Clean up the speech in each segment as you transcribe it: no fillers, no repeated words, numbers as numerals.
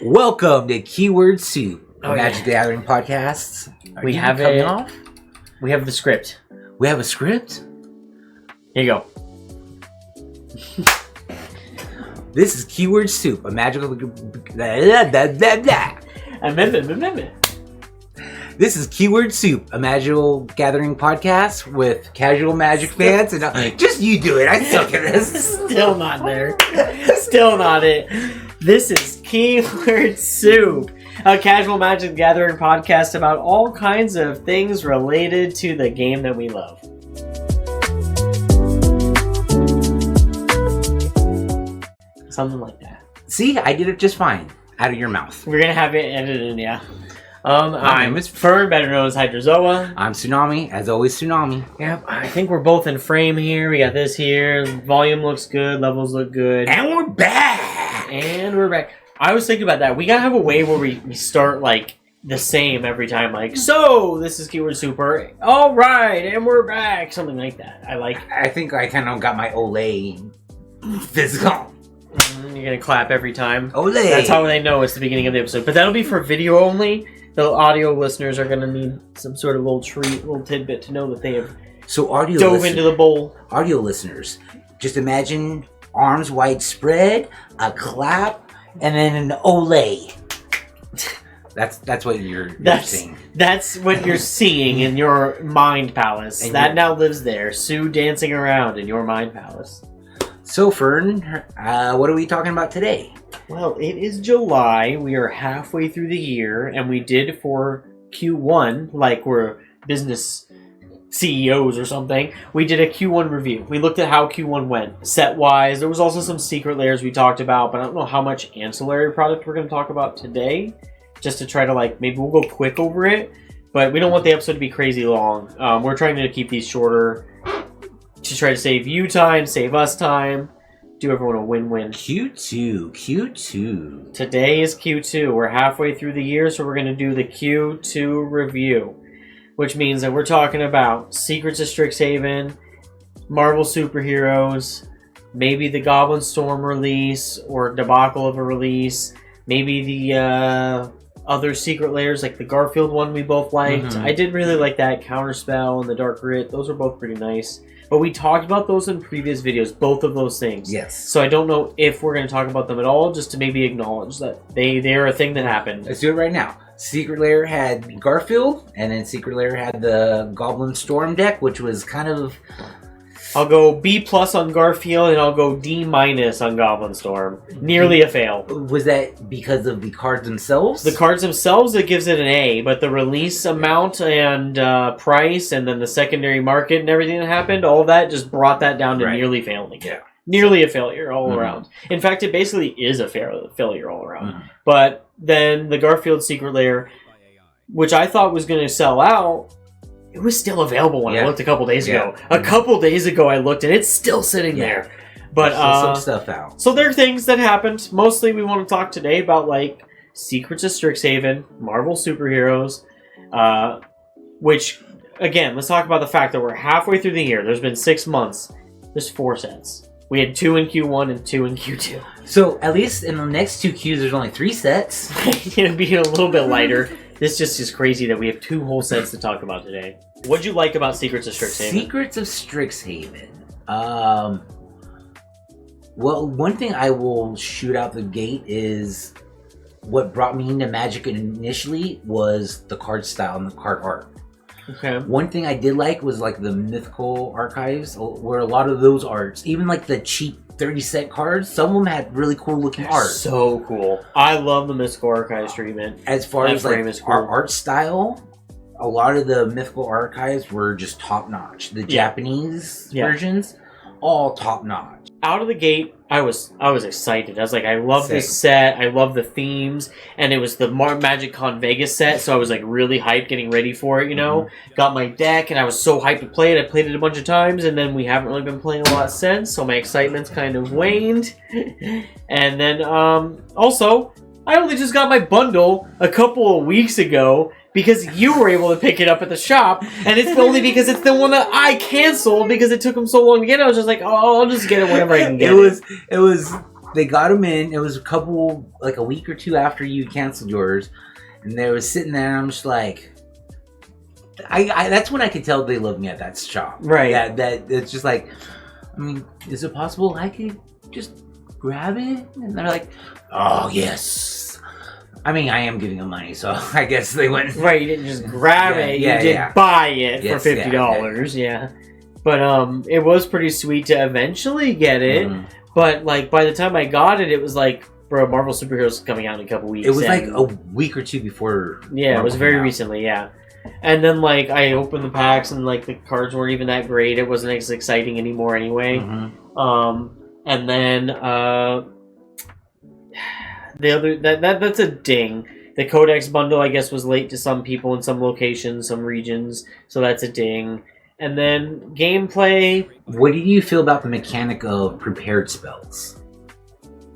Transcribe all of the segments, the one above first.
Welcome to Keyword Soup, Magic the Gathering podcasts. We have the script. We have a script? Here you go. This is Keyword Soup, a magical... This is Keyword Soup, a magical gathering podcast with casual magic fans. And just you do it. I suck at this. Still not there. Still not it. This is Keyword Soup, a casual magic gathering podcast about all kinds of things related to the game that we love. Something like that. See, I did it just fine. Out of your mouth. We're going to have it edited in, yeah. I'm Fern, better known as Hydrozoa. I'm Tsunami, as always Tsunami. Yep, I think we're both in frame here. We got this here. Volume looks good. Levels look good. And we're back! I was thinking about that. We gotta have a way where we start, like, the same every time. Like, so, this is Keyword Super. All right, and we're back. Something like that. I think I kind of got my Olay physical. You're gonna clap every time. Olay! That's how they know it's the beginning of the episode. But that'll be for video only. The audio listeners are going to need some sort of little tidbit to know that they have dove into the bowl. Audio listeners, just imagine arms wide spread, a clap, and then an Olay. That's what you're seeing. That's what you're seeing in your mind palace. And that now lives there. Sue dancing around in your mind palace. So, Fern, what are we talking about today? Well, it is July. We are halfway through the year, and we did for Q1, like we're business CEOs or something, we did a Q1 review. We looked at how Q1 went, set-wise. There was also some secret layers we talked about, but I don't know how much ancillary product we're going to talk about today, just to try to, maybe we'll go quick over it, but we don't want the episode to be crazy long. We're trying to keep these shorter to try to save you time, save us time. Do everyone a win-win. Q2. Today is Q2. We're halfway through the year, so we're going to do the Q2 review. Which means that we're talking about Secrets of Strixhaven, Marvel Superheroes, maybe the Goblin Storm release, or debacle of a release, maybe the other secret layers, like the Garfield one we both liked. Mm-hmm. I did really like that, Counterspell and the Dark Grit. Those were both pretty nice. But we talked about those in previous videos, both of those things. Yes. So I don't know if we're going to talk about them at all, just to maybe acknowledge that they're a thing that happened. Let's do it right now. Secret Lair had Garfield, and then Secret Lair had the Goblin Storm deck, which was kind of... I'll go B+ on Garfield, and I'll go D- on Goblin Storm. Nearly a fail. Was that because of the cards themselves? The cards themselves, it gives it an A, but the release amount and price, and then the secondary market and everything that happened, all of that just brought that down to nearly failing. Yeah. Nearly a failure all around. In fact, it basically is a failure all around. Mm-hmm. But then the Garfield Secret Lair, which I thought was going to sell out, it was still available when I looked a couple days ago. A couple days ago I looked and it's still sitting there. But some stuff out. So there are things that happened. Mostly we want to talk today about Secrets of Strixhaven, Marvel Superheroes, which again, let's talk about the fact that we're halfway through the year. There's been 6 months. There's 4 sets. We had 2 in Q1 and 2 in Q2. So at least in the next 2 Qs there's only 3 sets. It'll be a little bit lighter. This just is crazy that we have 2 whole sets to talk about today. What'd you like about Secrets of Strixhaven? Secrets of Strixhaven. Well, one thing I will shoot out the gate is what brought me into Magic initially was the card style and the card art. Okay. One thing I did like was the mythical archives, where a lot of those arts, even the cheap 30-cent cards, some of them had really cool looking art. So cool. I love the mythical archives treatment. As far as our art style, a lot of the mythical archives were just top notch. The Japanese versions, all top notch. Out of the gate, I was excited. I was I love this set. I love the themes, and it was the Magic Con Vegas set, so I was really hyped, getting ready for it. Got my deck, and I was so hyped to play it. I played it a bunch of times, and then we haven't really been playing a lot since, so my excitement's kind of waned. And then also, I only just got my bundle a couple of weeks ago, because you were able to pick it up at the shop, and it's only because it's the one that I canceled because it took them so long to get it. I was just oh, I'll just get it whenever I can get it. It was they got them in. It was a week or two after you canceled yours, and they was sitting there. And I'm just like, I that's when I could tell they loved me at that shop. Right. That it's just like, I mean, is it possible I could just grab it? And they're like, oh yes. I mean, I am giving them money, so I guess they went. Right, you didn't just grab it. You did buy it for $50. Yeah. But it was pretty sweet to eventually get it. Mm-hmm. But like by the time I got it, it was like, bro, Marvel Superheroes is coming out in a couple weeks. It was like a week or two before. Yeah, Marvel, it was very recently. Yeah. And then, like, I opened the packs, and, like, the cards weren't even that great. It wasn't as exciting anymore anyway. Mm-hmm. And then, the other... That's a ding. The Codex bundle, I guess, was late to some people in some locations, some regions. So that's a ding. And then, gameplay... What do you feel about the mechanic of prepared spells?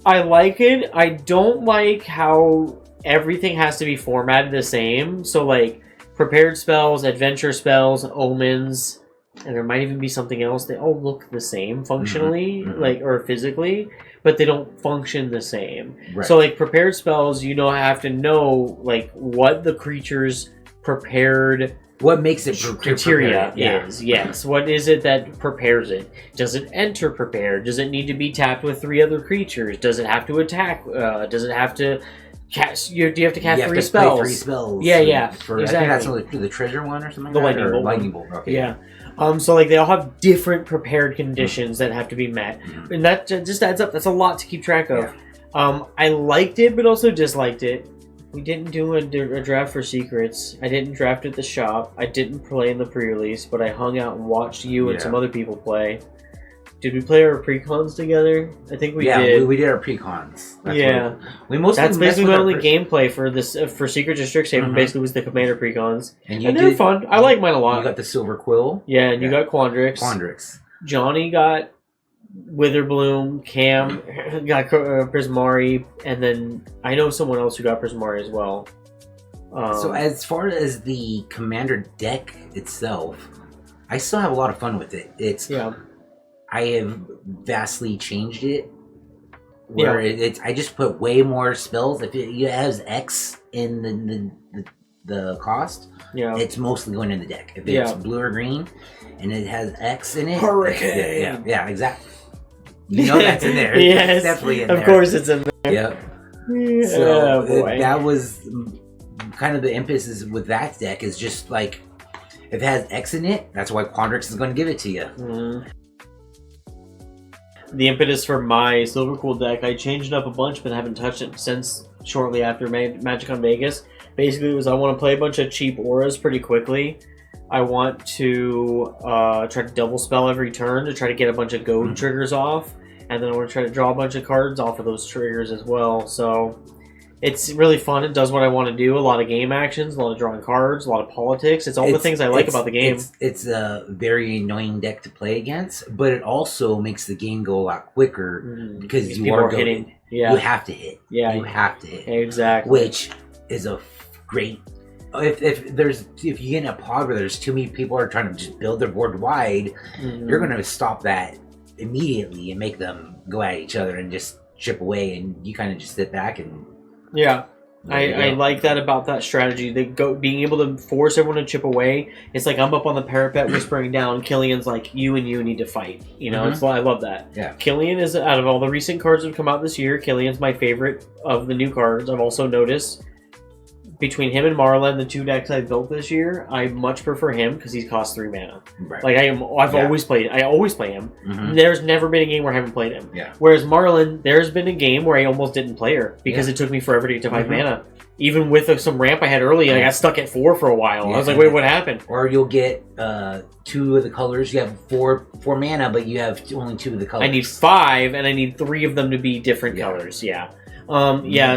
I like it. I don't like how everything has to be formatted the same. So, like... Prepared spells, adventure spells, omens, and there might even be something else. They all look the same functionally, like, or physically, but they don't function the same. Right. So, like, prepared spells, have to know, like, what the creature's prepared... What makes it criteria is, yes. What is it that prepares it? Does it enter prepared? Does it need to be tapped with 3 other creatures? Does it have to attack? Does it have to... do you have to cast 3 spells? Play 3 spells. Yeah, exactly. I think that's only the treasure one or something. The lightning bolt. Okay. Yeah. So like they all have different prepared conditions that have to be met, and that just adds up. That's a lot to keep track of. Yeah. I liked it, but also disliked it. We didn't do a draft for secrets. I didn't draft at the shop. I didn't play in the pre-release, but I hung out and watched you and some other people play. Did we play our precons together? I think we did. Yeah, we did our precons. That's basically my only gameplay for this for Secrets of Strixhaven. Basically, was the Commander precons, and they're fun. I like mine a lot. You got the Silver Quill. Yeah, and you got Quandrix. Johnny got Witherbloom. Cam got Prismari, and then I know someone else who got Prismari as well. So as far as the Commander deck itself, I still have a lot of fun with it. I have vastly changed it. Where I just put way more spells. If it has X in the cost, it's mostly going in the deck. If it's blue or green, and it has X in it, Hurricane. Yeah, exactly. That's in there. Yes, that's definitely in there. Of course, it's in there. Yep. So that was kind of the emphasis with that deck. Is just like if it has X in it, that's why Quandrix is going to give it to you. Mm-hmm. The impetus for my Silver Quill deck, I changed it up a bunch, but haven't touched it since shortly after Magic on Vegas. Basically, it was I want to play a bunch of cheap auras pretty quickly. I want to try to double spell every turn to try to get a bunch of goad triggers off, and then I want to try to draw a bunch of cards off of those triggers as well. So it's really fun. It does what I want to do. A lot of game actions, a lot of drawing cards, a lot of politics. It's all the things I like about the game. It's a very annoying deck to play against, but it also makes the game go a lot quicker because you are hitting. Yeah. You have to hit. Yeah. You have to hit. Exactly. Which is a great... If you get in a pod where there's too many people are trying to just build their board wide, you're going to stop that immediately and make them go at each other and just chip away, and you kind of just sit back and... Yeah, I like that about that strategy. Being able to force everyone to chip away. It's like I'm up on the parapet whispering down. Killian's like, you and you need to fight. It's I love that. Yeah. Killian is, out of all the recent cards that have come out this year, Killian's my favorite of the new cards. I've also noticed between him and Marla and the 2 decks I built this year, I much prefer him because he costs 3 mana. Right. Like I always play him. There's never been a game where I haven't played him. Yeah. Whereas Marlon, there's been a game where I almost didn't play her because it took me forever to get to 5 mana. Even with some ramp I had early, I got stuck at 4 for a while. I was like, wait, what happened? Or you'll get 2 of the colors. You have 4 mana, but you have only 2 of the colors. I need 5, and I need 3 of them to be different colors. Yeah.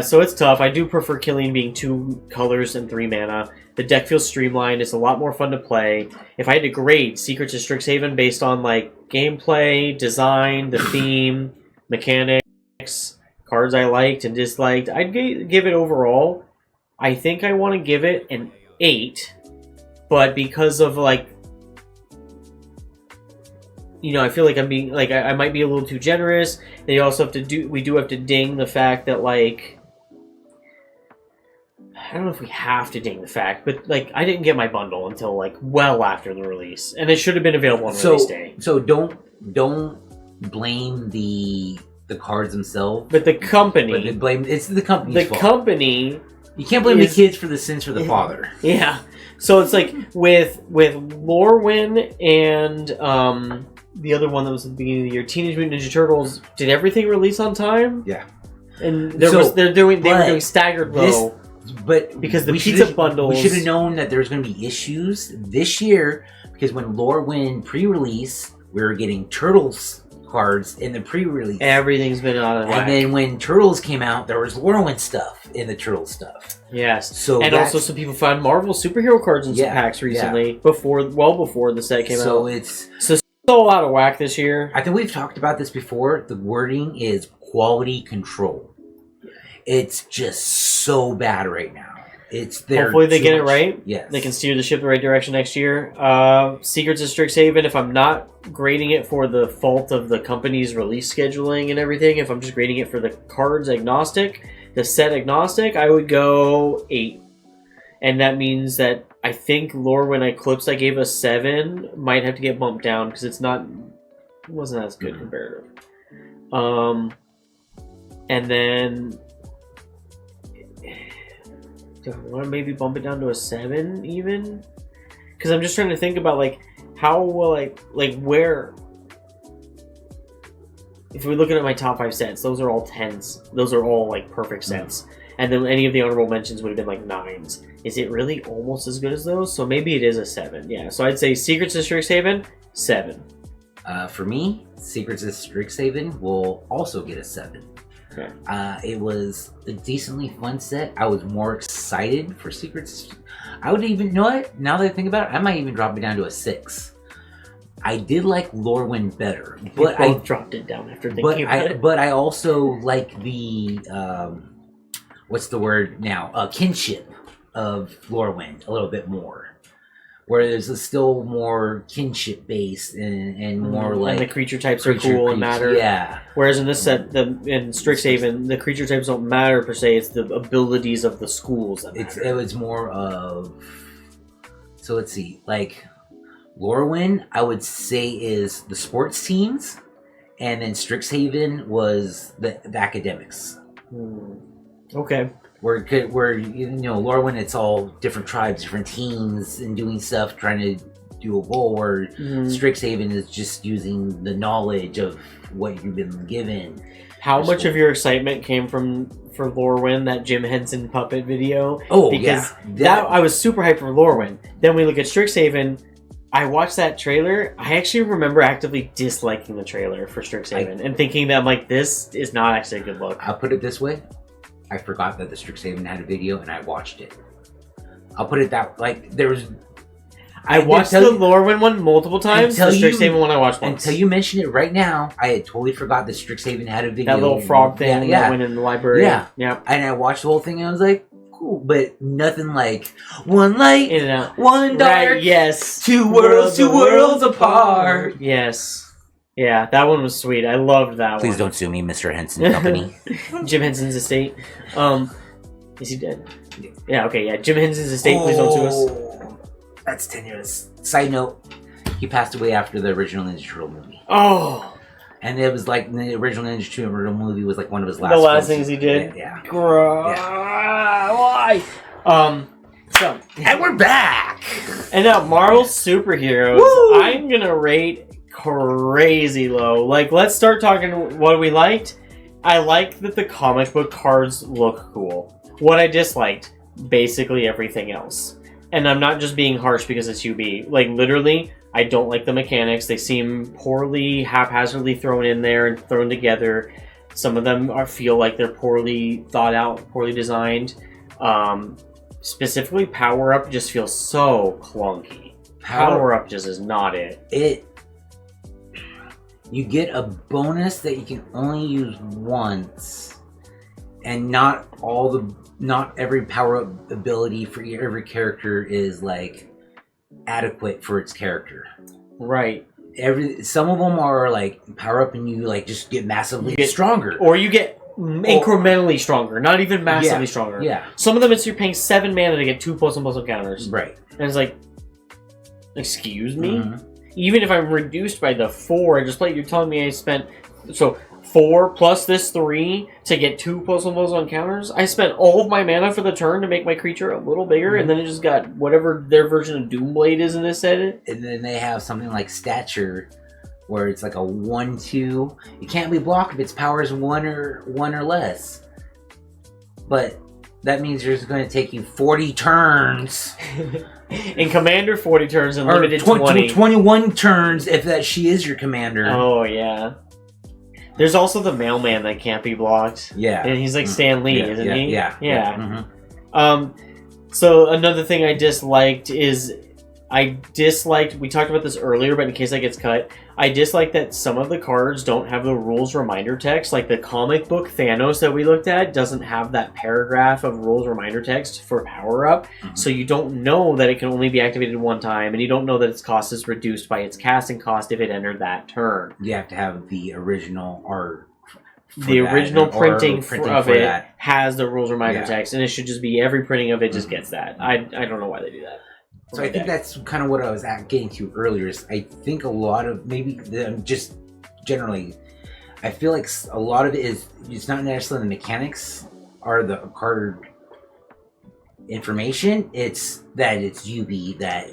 So it's tough. I do prefer Killian being 2 colors and 3 mana. The deck feels streamlined. It's a lot more fun to play. If I had to grade Secrets of Strixhaven based on like gameplay, design, the theme, mechanics, cards I liked and disliked, I'd give it overall. I think I want to give it an 8, but because of like I feel like I'm being like I might be a little too generous. They also have to we do have to ding the fact that like I don't know if we have to ding the fact, but like I didn't get my bundle until like well after the release, and it should have been available on release day. So don't blame the cards themselves, but the company. It's the company's fault. The company. You can't blame the kids for the sins for the father. Yeah. So it's like with Lorwyn and the other one that was at the beginning of the year, Teenage Mutant Ninja Turtles. Did everything release on time? Yeah. And they were doing staggered low. But because the pizza bundles, we should have known that there's going to be issues this year because when Lorwyn pre-release, we were getting Turtles cards in the pre-release. Everything's been out of whack. And then when Turtles came out, there was Lorwyn stuff in the Turtles stuff. Yes. So also some people found Marvel superhero cards in some packs recently, before the set came out. So it's all out of whack this year. I think we've talked about this before. The wording is quality control. It's just so bad right now. It's there. Hopefully they get it right. Yes. They can steer the ship the right direction next year. Secrets of Strixhaven, if I'm not grading it for the fault of the company's release scheduling and everything, if I'm just grading it for the cards agnostic, the set agnostic, I would go 8. And that means that I think Lorwyn Eclipse I gave a 7 might have to get bumped down because it wasn't as good comparative. And then do I want to maybe bump it down to a 7 even? Because I'm just trying to think about like how will where. If we're looking at my top 5 sets, those are all 10s. Those are all like perfect sets. And then any of the honorable mentions would have been like 9s. Is it really almost as good as those? So maybe it is a 7. Yeah. So I'd say Secrets of Strixhaven, 7. For me, Secrets of Strixhaven will also get a 7. Okay. It was a decently fun set. I was more excited for Secrets. I would even, you know what? Now that I think about it, I might even drop it down to a 6. I did like Lorwyn better, but I dropped it down after thinking about it. But I also like the what's the word now? Kinship of Lorwyn a little bit more. Where there's still more kinship based and more like... And the creature types are cool and matter. Yeah. Whereas in this set, in Strixhaven, the creature types don't matter per se. It's the abilities of the schools that matter. It was more of... So let's see. Like, Lorwyn, I would say, is the sports teams. And then Strixhaven was the academics. Okay. Where Lorwyn, it's all different tribes, different teams, and doing stuff, trying to do a goal. Where Strixhaven is just using the knowledge of what you've been given. How much of your excitement came for Lorwyn, that Jim Henson puppet video? Oh, because I was super hyped for Lorwyn. Then we look at Strixhaven. I watched that trailer. I actually remember actively disliking the trailer for Strixhaven and thinking that I'm like, this is not actually a good look. I'll put it this way. I forgot that the Strixhaven had a video, and I watched it. I'll put it that I watched the Lorwyn one multiple times. The Strixhaven one I watched once. Until you mention it right now, I had totally forgot that Strixhaven had a video. That little frog thing that went in the library. Yeah. And I watched the whole thing, and I was like, cool, but nothing like one light, in and out, one dark, right, yes, two worlds apart. Yes. Yeah, that one was sweet. I loved that one. Please don't sue me, Mr. Henson Company. Jim Henson's estate. Is he dead? Yeah, okay, yeah. Jim Henson's estate, please don't sue us. That's tenuous. Side note, he passed away after the original Ninja Turtle movie. Oh. And it was like, the original Ninja Turtle movie was like one of his last The last things he did? Yeah. Why? And we're back! And now Marvel Superheroes. Woo! I'm gonna rate crazy low. Like, let's start talking what we liked. I like that the comic book cards look cool. What I disliked, basically everything else. And I'm not just being harsh because it's UB. Like, literally, I don't like the mechanics. They seem poorly, haphazardly thrown in there and thrown together. Some of them feel like they're poorly thought out, poorly designed. Specifically, Power Up just feels so clunky. Power Up just is not it. You get a bonus that you can only use once, and not every power-up ability for every character is like adequate for its character. Right. some of them are like power up and you like just get massively stronger, or you get incrementally stronger, not even massively stronger. Yeah. Some of them it's you're paying 7 mana to get 2 +1/+1 counters. Right. And it's like, excuse me? Even if I'm reduced by the 4 I just played, you're telling me I spent 4 plus this 3 to get 2 +1/+1 counters? I spent all of my mana for the turn to make my creature a little bigger, and then it just got whatever their version of Doomblade is in this set. And then they have something like Stature, where it's like a 1/2. It can't be blocked if its power is 1 or less. But that means it's going to take you 40 turns. In Commander, 40 turns, and limited 20. 21 turns if she is your commander. Oh, yeah. There's also the Mailman that can't be blocked. Yeah. And he's like Stan Lee, isn't he? Yeah. So another thing I disliked is we talked about this earlier, but in case that gets cut, I dislike that some of the cards don't have the rules reminder text. Like the comic book Thanos that we looked at doesn't have that paragraph of rules reminder text for power up. So you don't know that it can only be activated one time, and you don't know that its cost is reduced by its casting cost if it entered that turn. You have to have the original art. The original printing of it has the rules reminder text, and it should just be every printing of it just gets that. I don't know why they do that. So I think that's kind of what I was getting to earlier. Is I think a lot of just generally, I feel like a lot of it is it's not necessarily the mechanics or the card information. It's that it's UB that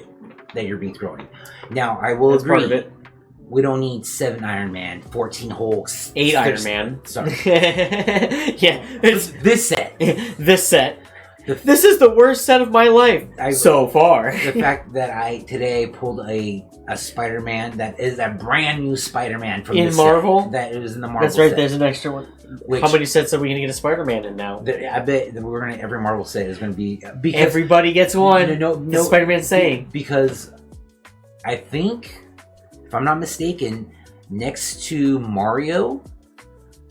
you're being thrown. Now I will agree. Part of it. We don't need 7 Iron Man, 14 Hulks, 8 Iron Man. Sorry. Yeah, it's this set. This set. This is the worst set of my life so far. The fact that I today pulled a Spider-Man that is a brand new Spider-Man from in Marvel. That it was in the Marvel. That's right. Set. There's an extra one. How many sets are we gonna get a Spider-Man in now? I bet that we're gonna every Marvel set is gonna be because everybody gets one. No, Spider-Man saying because I think if I'm not mistaken, next to Mario,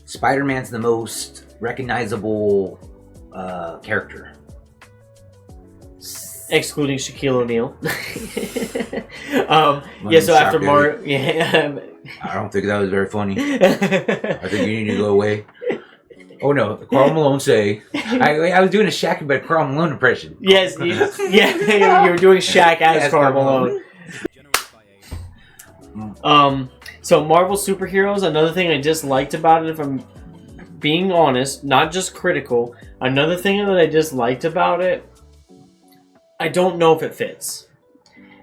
Spider-Man's the most recognizable character. Excluding Shaquille O'Neal. So after Mario... I don't think that was very funny. I think you need to go away. Oh no, Karl Malone say... I was doing a Shaq but Karl Malone impression. Yes, you were doing Shaq as Karl Malone. So Marvel superheroes, another thing I disliked about it, if I'm being honest, not just critical, another thing that I disliked about it, I don't know if it fits.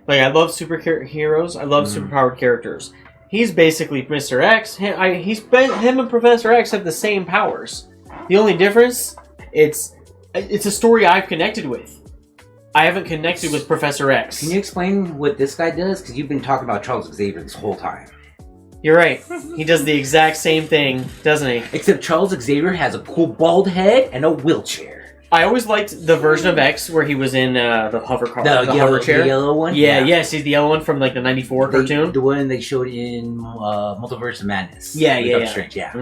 Like, I love superheroes. I love superpowered characters. He's basically Mr. X. Him and Professor X have the same powers. The only difference, it's a story I've connected with. I haven't connected with Professor X. Can you explain what this guy does? Because you've been talking about Charles Xavier this whole time. You're right. He does the exact same thing, doesn't he? Except Charles Xavier has a cool bald head and a wheelchair. I always liked the version of X where he was in the hover car, the hover chair. The yellow one? Yes, he's the yellow one from like the 94 cartoon. The one they showed in Multiverse of Madness. Yeah. Strange, yeah.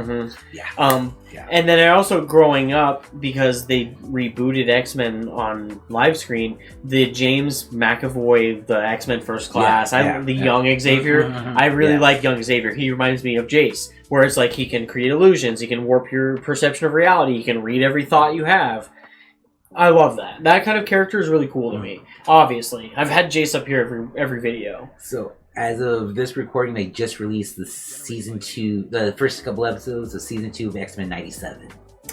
And then I also, growing up, because they rebooted X-Men on live screen, the James McAvoy, the X-Men First Class, young Xavier, I really like young Xavier. He reminds me of Jace, where it's like he can create illusions, he can warp your perception of reality, he can read every thought you have. I love that. That kind of character is really cool to me. Obviously. I've had Jace up here every video. So, as of this recording, they just released the first couple episodes of Season 2 of X-Men 97.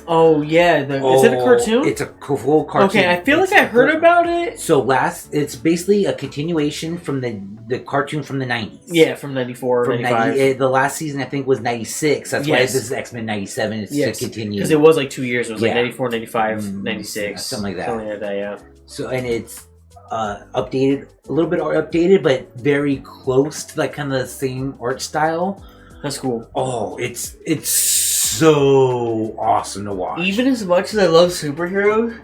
Oh, yeah. Is it a cartoon? It's a full cartoon. Okay, I feel like I heard about it. So, it's basically a continuation from the cartoon from the 90s. Yeah, from 94 or 95. The last season, I think, was 96. That's why this is X-Men 97. It's to continue. Because it was like 2 years. It was like 94, 95, 96. Something like that. Something like that, yeah. So, and it's updated, a little bit updated, but very close to like kind of the same art style. That's cool. Oh, it's so awesome to watch. Even as much as I love superheroes,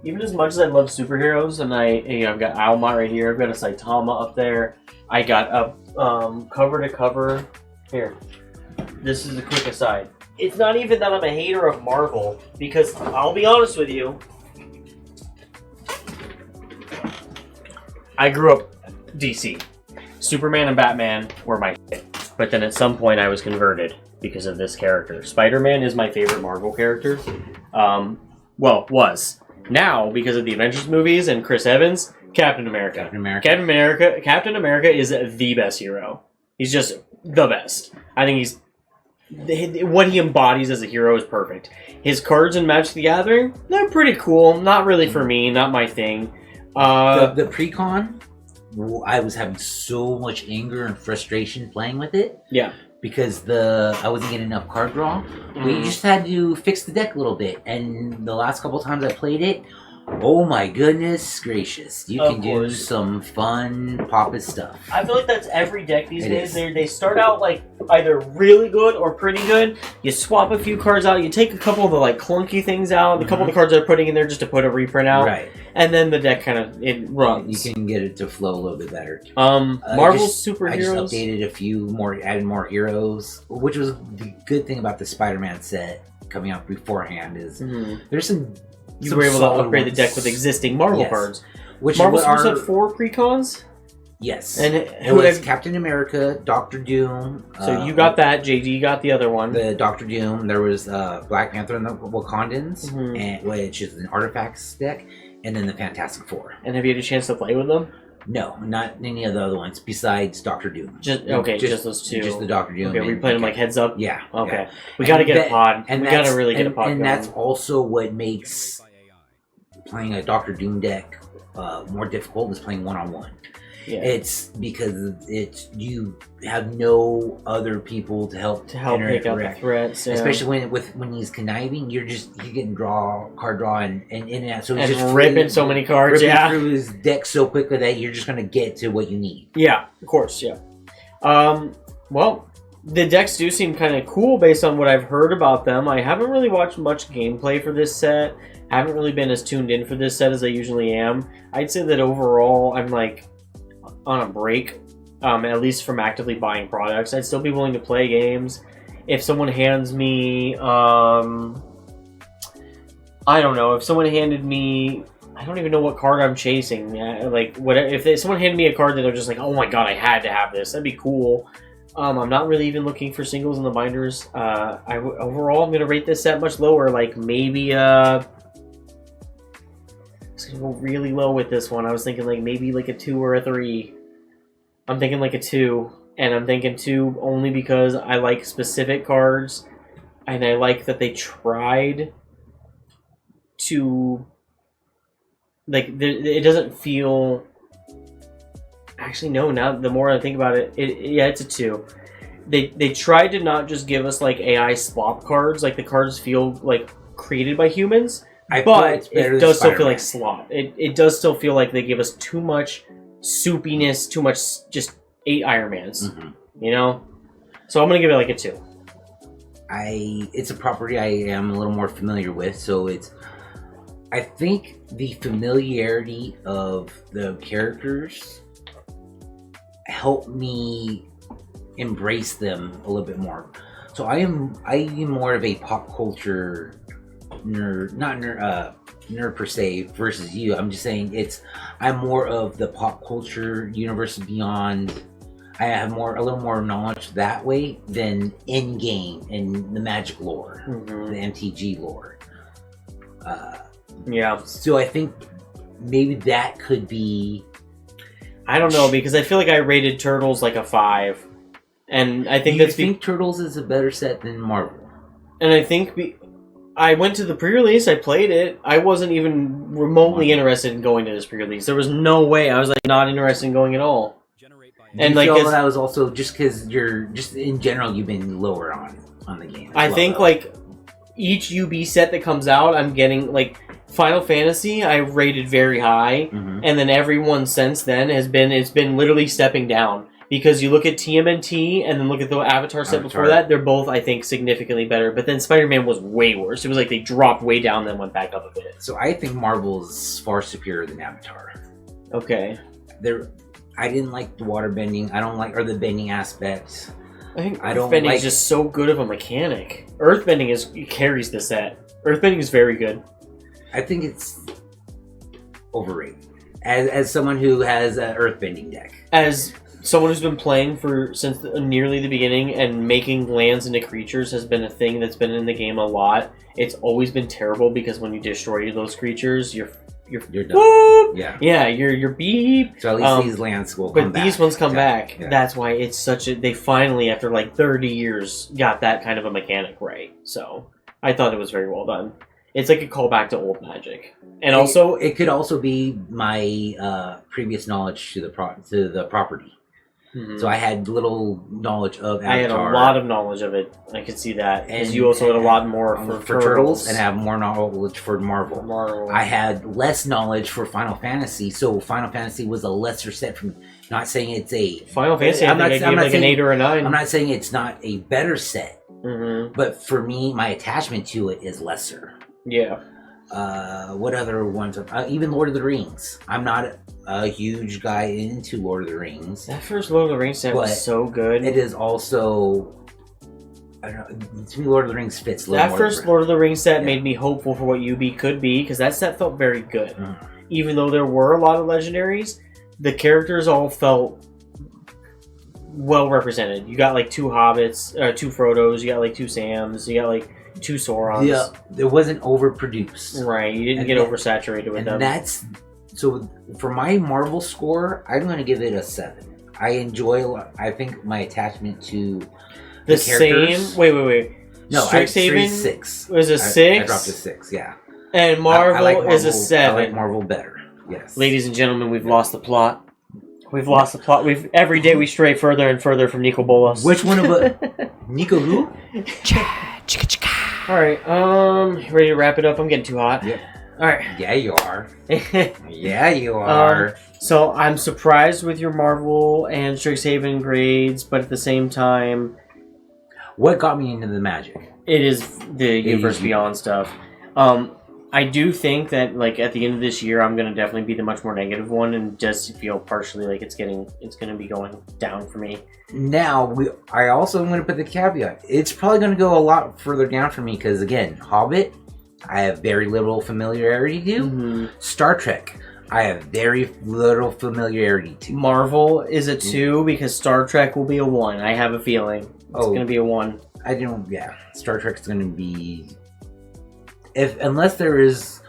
even as much as I love superheroes, and I've got Owlmont right here, I've got a Saitama up there, I got a cover to cover. Here, this is a quick aside. It's not even that I'm a hater of Marvel, because I'll be honest with you, I grew up DC. Superman and Batman were my shit. But then at some point I was converted because of this character. Spider-Man is my favorite Marvel character. Was. Now, because of the Avengers movies and Chris Evans, Captain America. Captain America is the best hero. He's just the best. I think what he embodies as a hero is perfect. His cards in Magic the Gathering, they're pretty cool. Not really for me, not my thing. The pre-con, I was having so much anger and frustration playing with it. Yeah. Because I wasn't getting enough card draw. We just had to fix the deck a little bit. And the last couple times I played it, oh my goodness gracious. You can do some fun Papa stuff. I feel like that's every deck these days. They start out like either really good or pretty good. You swap a few cards out. You take a couple of the like clunky things out. A couple of the cards they're putting in there just to put a reprint out. Right. And then the deck kind of runs. You can get it to flow a little bit better. Marvel superheroes. I just updated a few more, added more heroes, which was the good thing about the Spider-Man set coming out beforehand is there's some. You were able to upgrade the deck with existing Marvel cards. Which Marvel had 4 pre-cons? Yes. And it was Captain America, Doctor Doom. So you got that, JD got the other one. The Doctor Doom. There was Black Panther and the Wakandans, which is an artifacts deck, and then the Fantastic Four. And have you had a chance to play with them? No, not any of the other ones besides Doctor Doom. Just those two. Just the Doctor Doom. Okay, we played them like heads up? Yeah. Okay. Yeah. We gotta get a pod. We gotta really get a pod And going. that's also what makes playing a Doctor Doom deck more difficult is playing one-on-one. Yeah. It's because you have no other people to help pick up the threats, especially when he's conniving. You're getting card draw and in and out. So he's just ripping so many cards. Ripping through his deck so quickly that you're just gonna get to what you need. Yeah, of course. Yeah. Well, the decks do seem kind of cool based on what I've heard about them. I haven't really watched much gameplay for this set. I haven't really been as tuned in for this set as I usually am. I'd say that overall, I'm like on a break, at least from actively buying products. I'd still be willing to play games. If someone hands me, I don't know, if someone handed me, I don't even know what card I'm chasing. If someone handed me a card that I'm just like, oh my god, I had to have this, that'd be cool. I'm not really even looking for singles in the binders. Overall, I'm going to rate this set much lower, like maybe it's going to go really low with this one. I was thinking like maybe like a 2 or a 3. I'm thinking like a 2. And I'm thinking 2 only because I like specific cards. And I like that they tried to... Like, it doesn't feel... Actually, no, now the more I think about it, it's a 2. They tried to not just give us like AI slop cards. Like the cards feel like created by humans. But it does still feel like slop. It does still feel like they give us too much soupiness, too much just 8 Iron Mans. You know? So I'm going to give it like a 2. It's a property I am a little more familiar with, so I think the familiarity of the characters helped me embrace them a little bit more. So I am more of a pop culture nerd, not nerd per se versus you. I'm just saying I'm more of the pop culture universe beyond. I have a little more knowledge that way than in game and the Magic lore, the MTG lore. Yeah. So I think maybe that could be. I don't know, because I feel like I rated Turtles like a 5, and I think I think Turtles is a better set than Marvel. And I think I went to the pre-release, I played it. I wasn't even remotely interested in going to this pre-release. There was no way. I was like not interested in going at all. And like that was also just because you're just in general you've been lower on the game. I think like each UB set that comes out, I'm getting like Final Fantasy. I rated very high, and then everyone since then it's been literally stepping down. Because you look at TMNT and then look at the Avatar set before that, they're both, I think, significantly better. But then Spider-Man was way worse. It was like they dropped way down, then went back up a bit. So I think Marvel's far superior than Avatar. Okay. I didn't like the water bending. I don't like the bending aspects. I think Earthbending is just so good of a mechanic. Earthbending carries the set. Earthbending is very good. I think it's overrated. As someone who has an Earthbending deck. As someone who's been playing since nearly the beginning, and making lands into creatures has been a thing that's been in the game a lot. It's always been terrible because when you destroy those creatures, you're done. Boop! Yeah, you're beep. So at least these lands will come back. But these ones come back. Yeah. That's why it's such a. They finally, after like 30 years, got that kind of a mechanic right. So I thought it was very well done. It's like a callback to old Magic, and also it could also be my previous knowledge to the property. Mm-hmm. So I had little knowledge of Avatar. I had a lot of knowledge of it. I could see that. Because you also had a lot more for Turtles. And have more knowledge for Marvel. I had less knowledge for Final Fantasy, so Final Fantasy was a lesser set from... Not saying it's a... Final Fantasy, I gave like an 8 or a 9. I'm not saying it's not a better set. Mm-hmm. But for me, my attachment to it is lesser. Yeah. What other ones? Even Lord of the Rings. I'm not a huge guy into Lord of the Rings. That first Lord of the Rings set was so good. It is also... I don't know, to me, Lord of the Rings fits a little that more. First Lord of the Rings set made me hopeful for what UB could be, because that set felt very good. Even though there were a lot of legendaries, the characters all felt well represented. You got like 2 Hobbits, 2 Frodos, you got like 2 Sams, you got like 2 Saurons. Yeah, it wasn't overproduced. Right, you didn't get oversaturated with them. And that's... So, for my Marvel score, I'm going to give it a 7. I enjoy... I think my attachment to the characters... Same... Wait. No, Strixhaven 6. Was a 6? I dropped a 6, yeah. And Marvel, I like is a 7. I like Marvel better, yes. Ladies and gentlemen, we've lost the plot. We've lost the plot. Every day we stray further and further from Nico Bolas. Which one of the... Nico who? Alright, ready to wrap it up? I'm getting too hot. Yep. Alright. Yeah, you are. Yeah, you are. So, I'm surprised with your Marvel and Strixhaven grades, but at the same time... What got me into the Magic? It is the Universe Beyond stuff. I do think that, like, at the end of this year, I'm going to definitely be the much more negative one, and just feel partially like it's going to be going down for me. Now, I also am going to put the caveat. It's probably going to go a lot further down for me, because, again, Hobbit, I have very little familiarity to. Mm-hmm. Star Trek, I have very little familiarity to. Marvel is a 2, because Star Trek will be a 1. I have a feeling. It's going to be a 1. Star Trek's going to be... Unless there is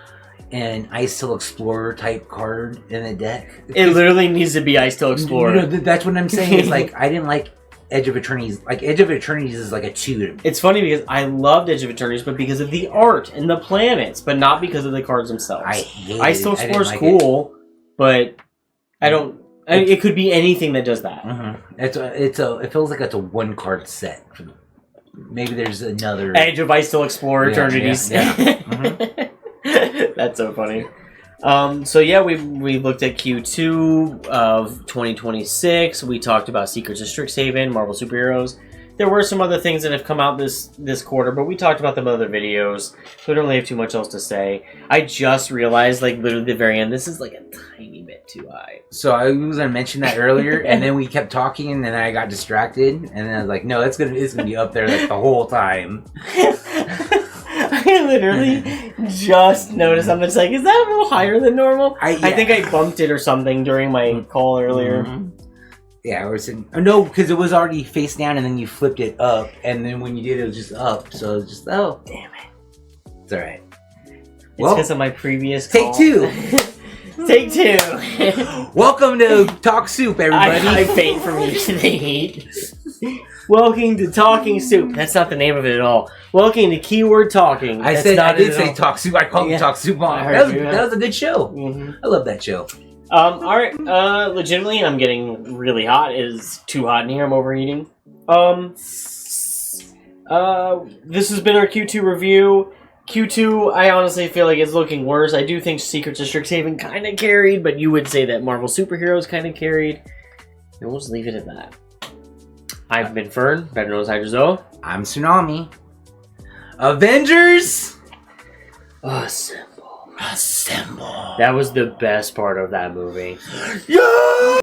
an Ice Till Explorer type card in the deck. It literally needs to be Ice Till Explorer. That's what I'm saying. Is like, I didn't like Edge of Eternities. Like, Edge of Eternities is like a 2 to me. It's funny because I loved Edge of Eternities, but because of the art and the planets, but not because of the cards themselves. Ice Till Explorer is cool, but I don't... it could be anything that does that. It feels like it's a 1 card set. Maybe there's another... Edge of Ice Till Explorer Eternities. Yeah. That's so funny. So yeah, we looked at Q2 of 2026. We talked about Secrets of Strixhaven, Marvel Superheroes. There were some other things that have come out this quarter, but we talked about them in other videos, so we don't really have too much else to say. I just realized, like, literally at the very end, this is like a tiny bit too high. So I was going to mention that earlier, and then we kept talking, and then I got distracted, and then I was like, no, it's gonna be up there like the whole time. I literally just noticed. I'm just like, is that a little higher than normal? I think I bumped it or something during my call earlier. Yeah, I was saying, no, because it was already face down, and then you flipped it up, and then when you did, it was just up. So it was just, oh, damn it. It's all right. It's because of my previous call. Take 2. Take 2. Welcome to Talk Soup, everybody. I faint from you to the heat. Welcome to Talking Soup. That's not the name of it at all. Welcome to Keyword Talking. I did say Talk Soup. I called it Talk Soup on. That was a good show. I love that show. Alright, legitimately, I'm getting really hot. It is too hot in here. I'm overeating. This has been our Q2 review. Q2, I honestly feel like it's looking worse. I do think Secrets of Strixhaven kind of carried, but you would say that Marvel Superheroes kind of carried. And we'll just leave it at that. I've been Fern, better known as Hydrozoa. I'm Tsunami. Avengers! Assemble. Assemble. That was the best part of that movie. Yeah!